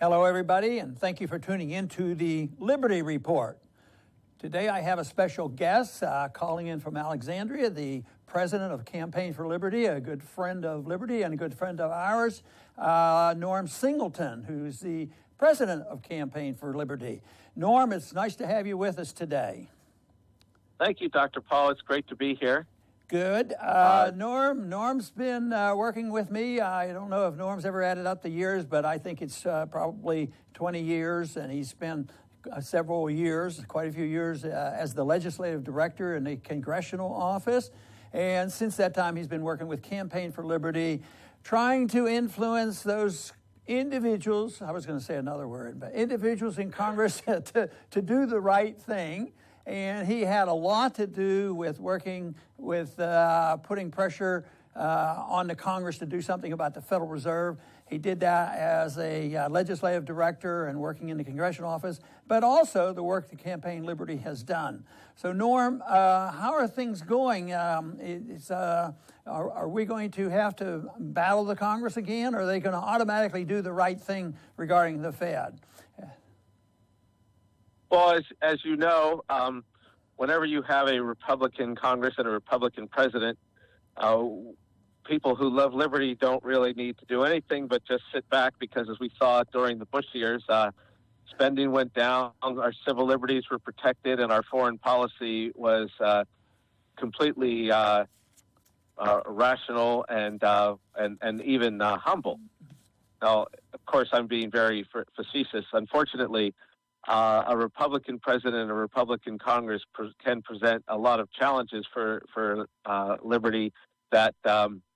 Hello, everybody, and thank you for tuning in to the Liberty Report. Today I have a special guest calling in from Alexandria, the president of Campaign for Liberty, a good friend of Liberty and a good friend of ours, Norm Singleton, who's the president of Campaign for Liberty. Norm, it's nice to have you with us today. Thank you, Dr. Paul. It's great to be here. Good. Norm's been working with me. I don't know if Norm's ever added up the years, but I think it's probably 20 years, and he's spent several years, quite a few years, as the legislative director in the congressional office. And since that time, he's been working with Campaign for Liberty, trying to influence those individuals, I was going to say another word, but individuals in Congress to do the right thing. And he had a lot to do with working with putting pressure on the Congress to do something about the Federal Reserve. He did that as a legislative director and working in the congressional office, but also the work the Campaign Liberty has done. So, Norm, how are things going? Are we going to have to battle the Congress again, or are they going to automatically do the right thing regarding the Fed? Well, as you know, whenever you have a Republican Congress and a Republican president, people who love liberty don't really need to do anything but just sit back, because as we saw during the Bush years, spending went down, our civil liberties were protected, and our foreign policy was completely rational and even humble. Now, of course, I'm being very facetious. Unfortunately, a Republican president and a Republican Congress can present a lot of challenges for liberty that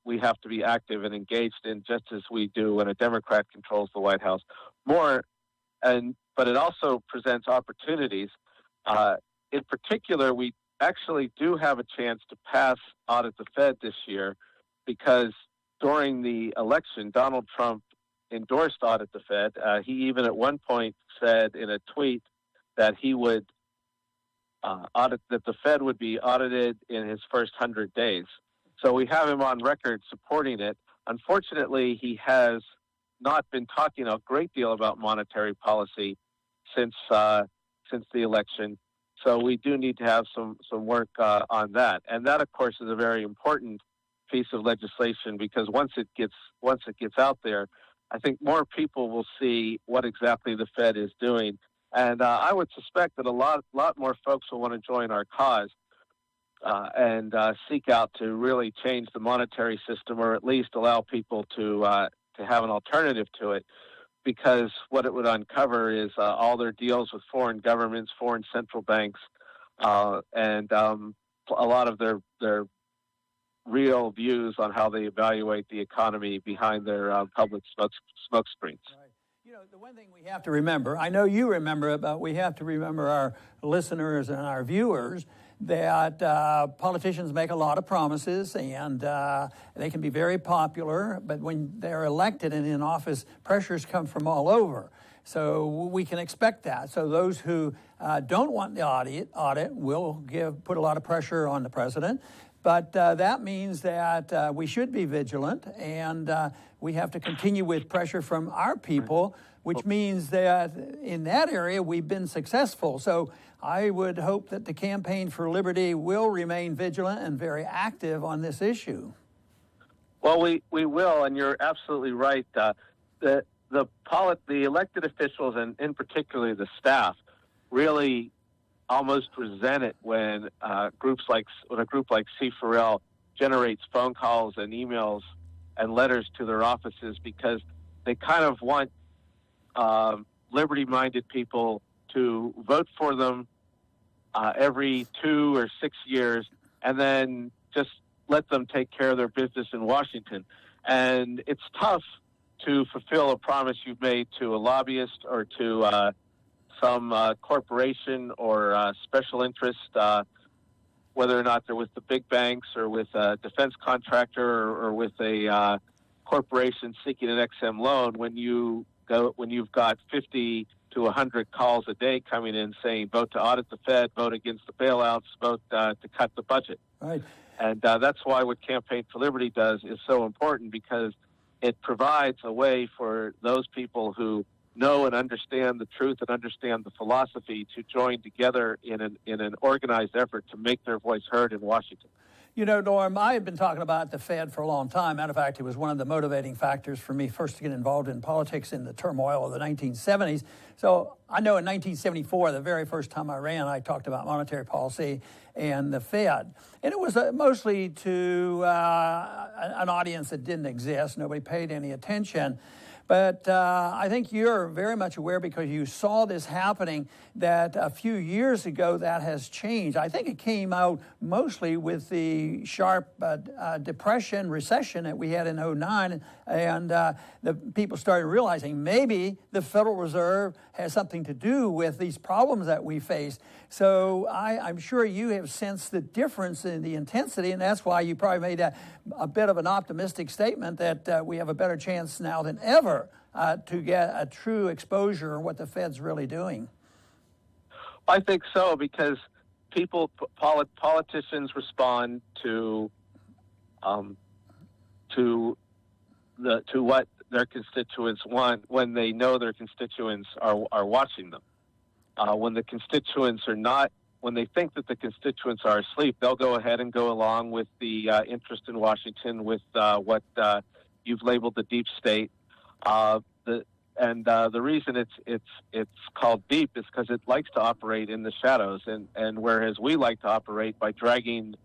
we have to be active and engaged in, just as we do when a Democrat controls the White House. But it also presents opportunities. In particular, we actually do have a chance to pass Audit the Fed this year, because during the election, Donald Trump endorsed Audit the Fed. He even at one point said in a tweet that he would that the Fed would be audited in his first 100 days. So we have him on record supporting it. Unfortunately, he has not been talking a great deal about monetary policy since the election. So we do need to have some work on that. And that, of course, is a very important piece of legislation, because once it gets out there, I think more people will see what exactly the Fed is doing. And I would suspect that a lot more folks will want to join our cause and seek out to really change the monetary system, or at least allow people to have an alternative to it, because what it would uncover is all their deals with foreign governments, foreign central banks, and a lot of their real views on how they evaluate the economy behind their public smoke screens. Right. You know, the one thing we have to remember, I know you remember it, but we have to remember our listeners and our viewers, that politicians make a lot of promises, and they can be very popular, but when they're elected and in office, pressures come from all over. So we can expect that. So those who don't want the audit will put a lot of pressure on the president. But that means that we should be vigilant, and we have to continue with pressure from our people, which means that in that area we've been successful. So I would hope that the Campaign for Liberty will remain vigilant and very active on this issue. Well, we will, and you're absolutely right. The elected officials, and in particular the staff, really almost resent it when a group like C4L generates phone calls and emails and letters to their offices, because they kind of want liberty-minded people to vote for them every 2 or 6 years, and then just let them take care of their business in Washington. And it's tough to fulfill a promise you've made to a lobbyist or to some corporation or special interest, whether or not they're with the big banks or with a defense contractor or with a corporation seeking an XM loan. When you've got 50 to 100 calls a day coming in saying vote to audit the Fed, vote against the bailouts, vote to cut the budget. Right. And that's why what Campaign for Liberty does is so important, because it provides a way for those people who know and understand the truth and understand the philosophy to join together in an organized effort to make their voice heard in Washington. You know, Norm, I had been talking about the Fed for a long time. Matter of fact, it was one of the motivating factors for me first to get involved in politics in the turmoil of the 1970s. So I know in 1974, the very first time I ran, I talked about monetary policy and the Fed. And it was mostly to an audience that didn't exist. Nobody paid any attention. But I think you're very much aware, because you saw this happening, that a few years ago that has changed. I think it came out mostly with the sharp recession that we had in 2009, and the people started realizing maybe the Federal Reserve has something to do with these problems that we face. So I'm sure you have sensed the difference in the intensity, and that's why you probably made a bit of an optimistic statement that we have a better chance now than ever to get a true exposure of what the Fed's really doing. I think so, because politicians respond to what their constituents want when they know their constituents are watching them. When the constituents are not, when they think that the constituents are asleep, they'll go ahead and go along with the interest in Washington, with what you've labeled the deep state. The reason it's called deep is because it likes to operate in the shadows, and whereas we like to operate by dragging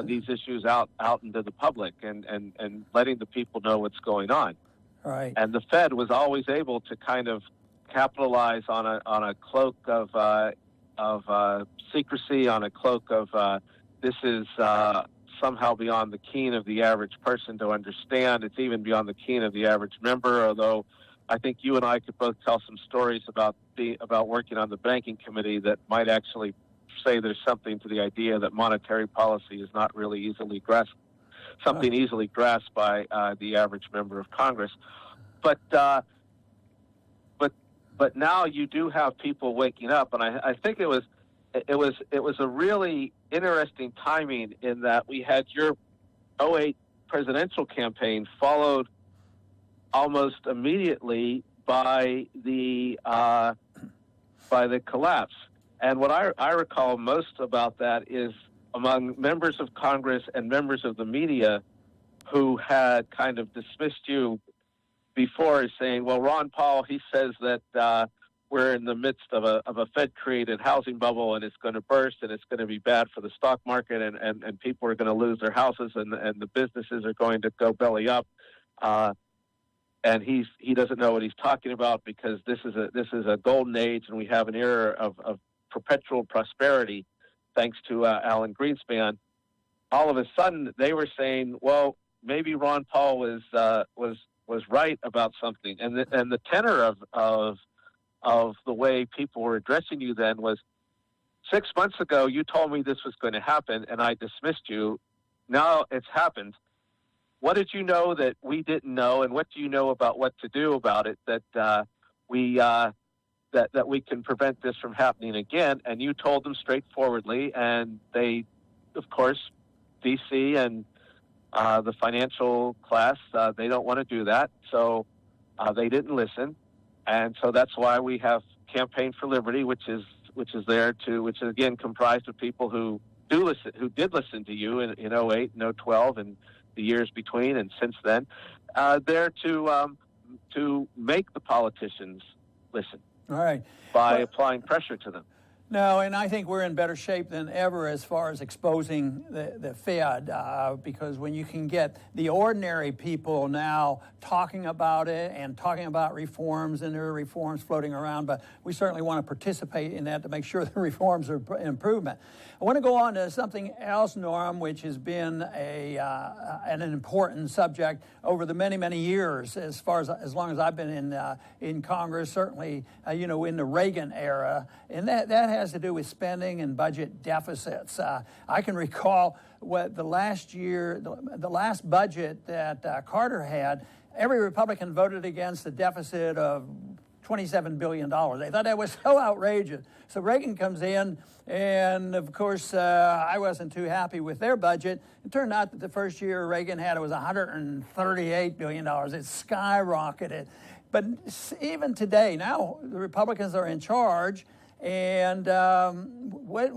these issues out into the public and letting the people know what's going on. Right. And the Fed was always able to kind of capitalize on a cloak of secrecy, on a cloak of this is somehow beyond the ken of the average person to understand. It's even beyond the ken of the average member, although I think you and I could both tell some stories about working on the banking committee that might actually say there's something to the idea that monetary policy is not really easily grasped, easily grasped by the average member of Congress. But now you do have people waking up, and I think it was a really interesting timing in that we had your 2008 presidential campaign followed almost immediately by the collapse. And what I recall most about that is among members of Congress and members of the media who had kind of dismissed you before as saying, well, Ron Paul, he says that we're in the midst of a Fed-created housing bubble, and it's going to burst, and it's going to be bad for the stock market, and people are going to lose their houses, and the businesses are going to go belly up. And he doesn't know what he's talking about, because this is a golden age, and we have an era of perpetual prosperity, thanks to Alan Greenspan. All of a sudden, they were saying, well, maybe Ron Paul was right about something, and the tenor of the way people were addressing you then was, 6 months ago you told me this was going to happen, and I dismissed you. Now it's happened. What did you know that we didn't know, and what do you know about what to do about it that we can prevent this from happening again? And you told them straightforwardly, and they, of course, DC and the financial class, they don't want to do that, so they didn't listen, and so that's why we have Campaign for Liberty, which is again comprised of people who did listen to you in 2008 and 2012 and the years between and since then, there to make the politicians listen. All right. By applying pressure to them. No, and I think we're in better shape than ever as far as exposing the Fed, because when you can get the ordinary people now talking about it and talking about reforms, and there are reforms floating around, but we certainly want to participate in that to make sure the reforms are an improvement. I want to go on to something else, Norm, which has been an important subject over the many, many years, as long as I've been in Congress, certainly, in the Reagan era, and that has to do with spending and budget deficits. I can recall what the last budget that Carter had, every Republican voted against a deficit of $27 billion. They thought that was so outrageous. So Reagan comes in, and of course, I wasn't too happy with their budget. It turned out that the first year Reagan had it was $138 billion. It skyrocketed. But even today, now the Republicans are in charge, and where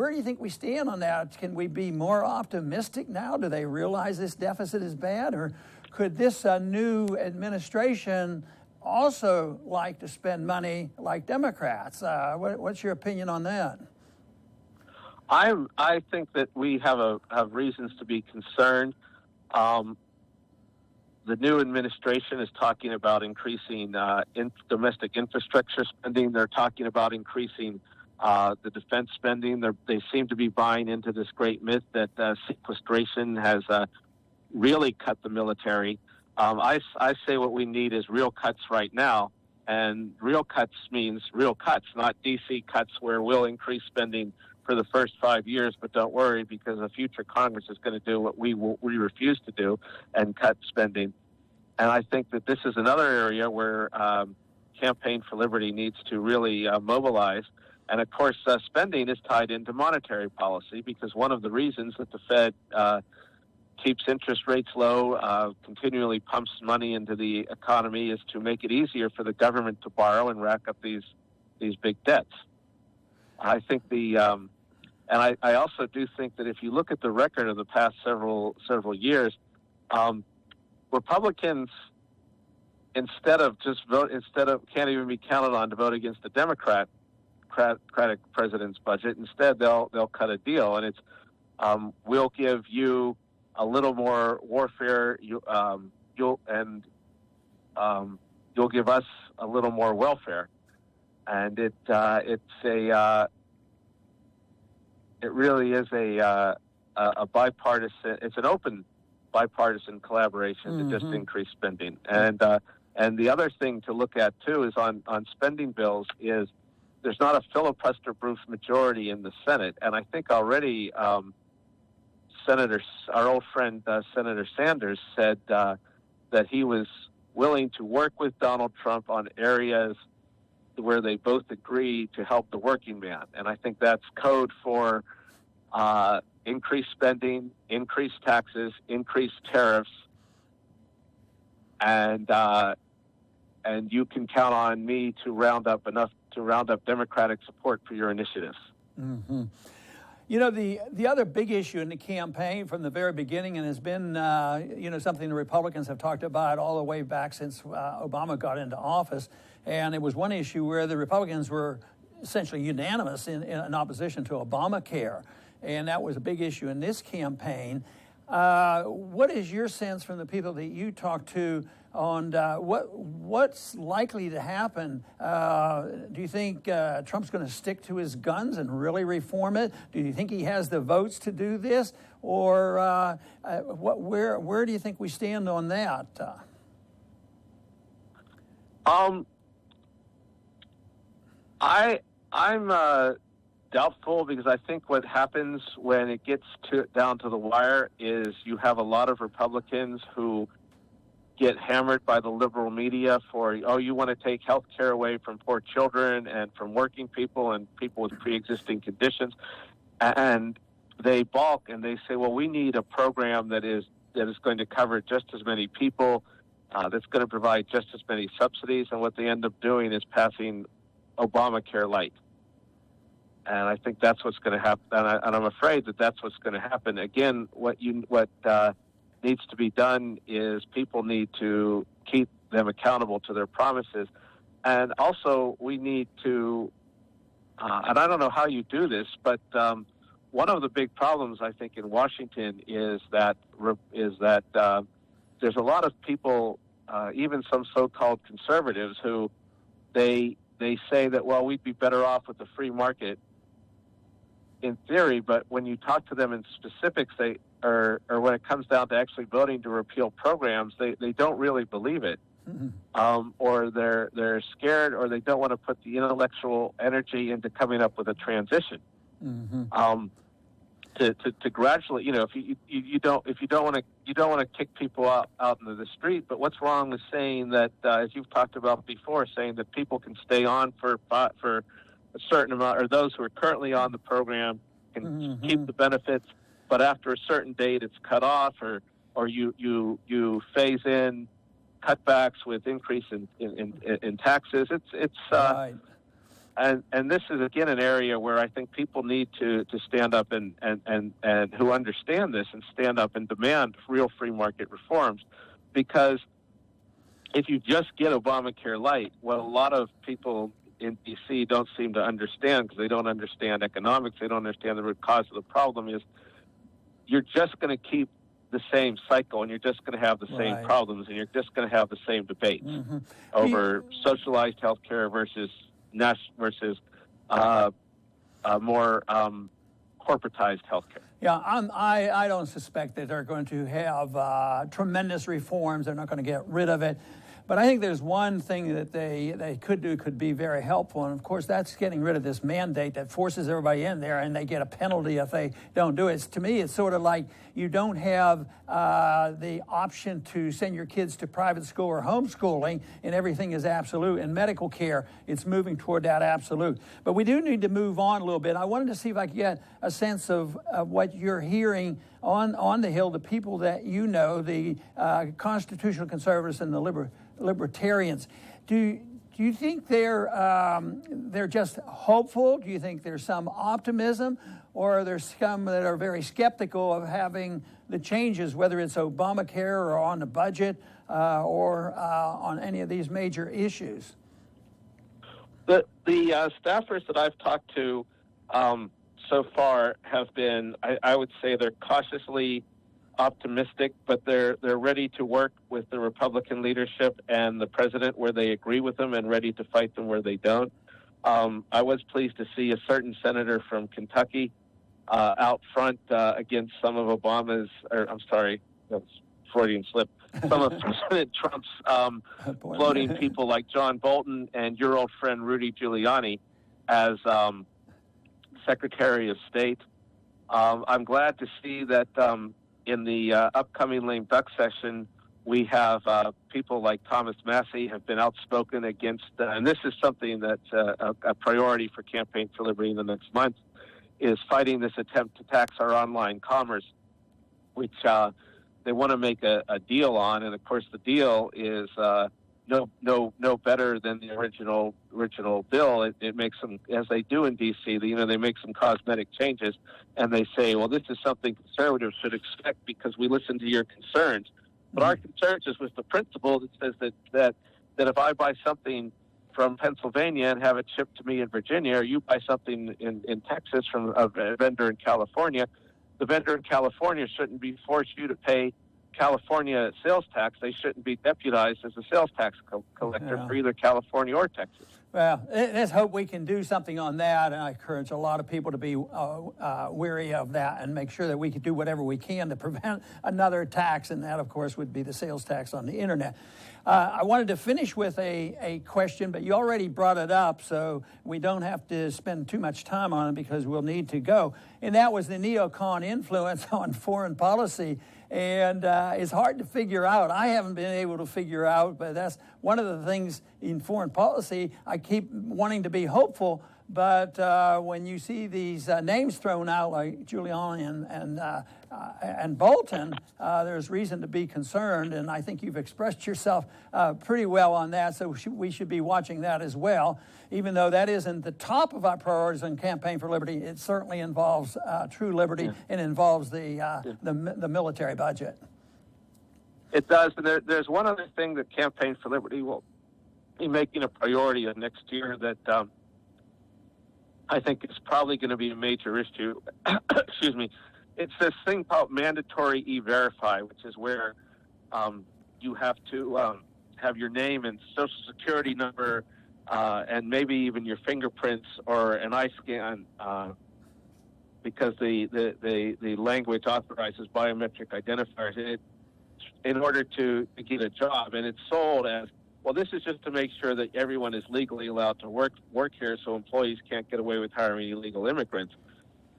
do you think we stand on that? Can we be more optimistic now? Do they realize this deficit is bad, or could this new administration also like to spend money like Democrats? What's your opinion on that? I think that we have reasons to be concerned. The new administration is talking about increasing domestic infrastructure spending. They're talking about increasing the defense spending. They seem to be buying into this great myth that sequestration has really cut the military. I say what we need is real cuts right now, and real cuts means real cuts, not DC cuts where we'll increase spending for the first 5 years, but don't worry because a future Congress is going to do what we refuse to do and cut spending. And I think that this is another area where Campaign for Liberty needs to really mobilize. And of course, spending is tied into monetary policy because one of the reasons that the Fed keeps interest rates low, continually pumps money into the economy is to make it easier for the government to borrow and rack up these big debts. I think and I also do think that if you look at the record of the past several years, Republicans, instead of can't even be counted on to vote against the Democratic president's budget. Instead, they'll cut a deal, and it's we'll give you a little more warfare, you'll give us a little more welfare, and it really is a bipartisan. It's an open bipartisan collaboration to just increase spending, and the other thing to look at too is on spending bills is there's not a filibuster-proof majority in the Senate, and I think already our old friend Senator Sanders said that he was willing to work with Donald Trump on areas where they both agree to help the working man, and I think that's code for increased spending, increased taxes, increased tariffs, and you can count on me to round up Democratic support for your initiatives. Mm-hmm. You know, the other big issue in the campaign from the very beginning, and has been something the Republicans have talked about all the way back since Obama got into office, and it was one issue where the Republicans were essentially unanimous in opposition to Obamacare, and that was a big issue in this campaign. What is your sense from the people that you talk to on what's likely to happen? Do you think Trump's going to stick to his guns and really reform it? Do you think he has the votes to do this? Or where do you think we stand on that? I'm doubtful because I think what happens when it gets down to the wire is you have a lot of Republicans who get hammered by the liberal media for, you want to take health care away from poor children and from working people and people with pre-existing conditions. And they balk and they say, well, we need a program that is going to cover just as many people, that's going to provide just as many subsidies. And what they end up doing is passing Obamacare light. And I think that's what's going to happen. And I'm afraid that that's what's going to happen. Again, what needs to be done is people need to keep them accountable to their promises. And also we need to, and I don't know how you do this, but one of the big problems I think in Washington is that there's a lot of people, even some so-called conservatives, who they say that, well, we'd be better off with the free market in theory, but when you talk to them in specifics, or when it comes down to actually voting to repeal programs, they don't really believe it, or they're scared, or they don't want to put the intellectual energy into coming up with a transition. to gradually, if you don't want to kick people out into the street. But what's wrong with saying that, as you've talked about before, saying that people can stay on for a certain amount, or those who are currently on the program can keep the benefits, but after a certain date it's cut off, or you phase in cutbacks with increase in taxes. It's right. And this is, again, an area where I think people need to stand up and who understand this and stand up and demand real free market reforms. Because if you just get Obamacare light, what a lot of people in D.C. don't seem to understand, because they don't understand economics, they don't understand the root cause of the problem, is you're just going to keep the same cycle, and you're just going to have the same problems, and you're just going to have the same debates over socialized health care versus more corporatized healthcare. Yeah, I don't suspect that they're going to have tremendous reforms. They're not going to get rid of it. But I think there's one thing that they could do could be very helpful, and of course that's getting rid of this mandate that forces everybody in there, and they get a penalty if they don't do it. To me, it's sort of like you don't have the option to send your kids to private school or homeschooling, and everything is absolute. In medical care, it's moving toward that absolute. But we do need to move on a little bit. I wanted to see if I could get a sense of what you're hearing on the Hill, the people that you know, the constitutional conservatives and the libertarians. Do you think they're just hopeful? Do you think there's some optimism, or are there some that are very skeptical of having the changes, whether it's Obamacare or on the budget or on any of these major issues? The staffers that I've talked to so far have been, I would say, they're cautiously optimistic, but they're ready to work with the Republican leadership and the president where they agree with them, and ready to fight them where they don't. I was pleased to see a certain senator from Kentucky out front against some of Obama's, that's Freudian slip, some of President Trump's floating people like John Bolton and your old friend Rudy Giuliani as Secretary of State. I'm glad to see that in the upcoming lame duck session, we have people like Thomas Massey have been outspoken against, and this is something that's a priority for Campaign for Liberty in the next month, is fighting this attempt to tax our online commerce, which they want to make a deal on. And of course, the deal is no better than the original bill. It makes them, as they do in D.C., they make some cosmetic changes, and they say, well, this is something conservatives should expect because we listen to your concerns. But our concerns is with the principle that says that if I buy something from Pennsylvania and have it shipped to me in Virginia, or you buy something in Texas from a vendor in California, the vendor in California shouldn't be forced you to pay California sales tax. They shouldn't be deputized as a sales tax collector for either California or Texas. Well, let's hope we can do something on that, and I encourage a lot of people to be wary of that and make sure that we can do whatever we can to prevent another tax, and that, of course, would be the sales tax on the Internet. I wanted to finish with a question, but you already brought it up, so we don't have to spend too much time on it because we'll need to go, and that was the neocon influence on foreign policy. And it's hard to figure out. I haven't been able to figure out, but that's one of the things in foreign policy. I keep wanting to be hopeful, but when you see these names thrown out like Giuliani and Bolton, there's reason to be concerned, and I think you've expressed yourself pretty well on that, so we should be watching that as well. Even though that isn't the top of our priorities on Campaign for Liberty, it certainly involves true liberty and involves the military budget. It does, and there's one other thing that Campaign for Liberty will be making a priority of next year that I think is probably going to be a major issue. Excuse me. It's this thing called mandatory E-Verify, which is where you have to have your name and social security number and maybe even your fingerprints or an eye scan because the language authorizes biometric identifiers in order to get a job. And it's sold as, well, this is just to make sure that everyone is legally allowed to work here so employees can't get away with hiring illegal immigrants.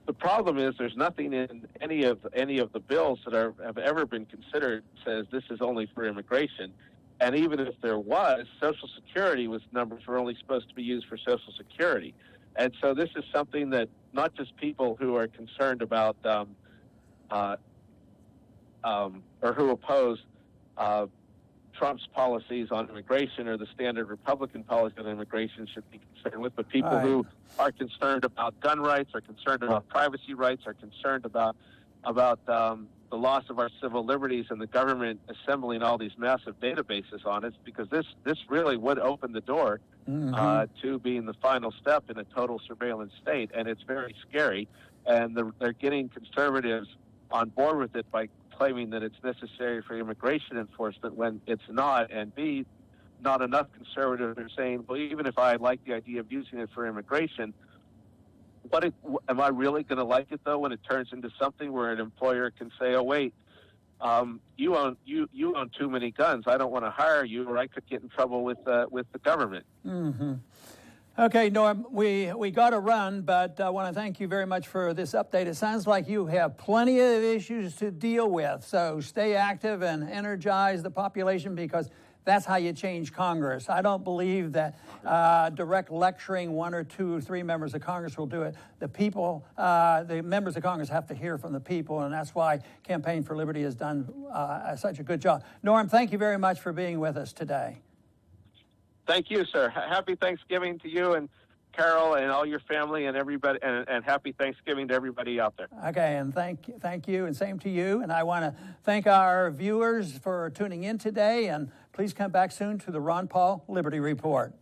The problem is there's nothing in any of the bills that have ever been considered says this is only for immigration. And even if there was, Social Security numbers were only supposed to be used for Social Security. And so this is something that not just people who are concerned about or who oppose Trump's policies on immigration or the standard Republican policy on immigration should be concerned with, but people who are concerned about gun rights, are concerned about privacy rights, are concerned about the loss of our civil liberties and the government assembling all these massive databases on it, because this really would open the door to being the final step in a total surveillance state, and it's very scary. And they're getting conservatives on board with it by claiming that it's necessary for immigration enforcement when it's not, and B, not enough conservatives are saying, well, even if I like the idea of using it for immigration, am I really going to like it though when it turns into something where an employer can say, oh wait, you own too many guns, I don't want to hire you, or I could get in trouble with the government. Mm-hmm. Okay, Norm, we got to run, but I want to thank you very much for this update. It sounds like you have plenty of issues to deal with, so stay active and energize the population, because that's how you change Congress. I don't believe that direct lecturing one or two or three members of Congress will do it. The people, the members of Congress have to hear from the people, and that's why Campaign for Liberty has done such a good job. Norm, thank you very much for being with us today. Thank you, sir. Happy Thanksgiving to you and Carol and all your family and everybody, and happy Thanksgiving to everybody out there. Okay, and thank you, and same to you. And I want to thank our viewers for tuning in today, and please come back soon to the Ron Paul Liberty Report.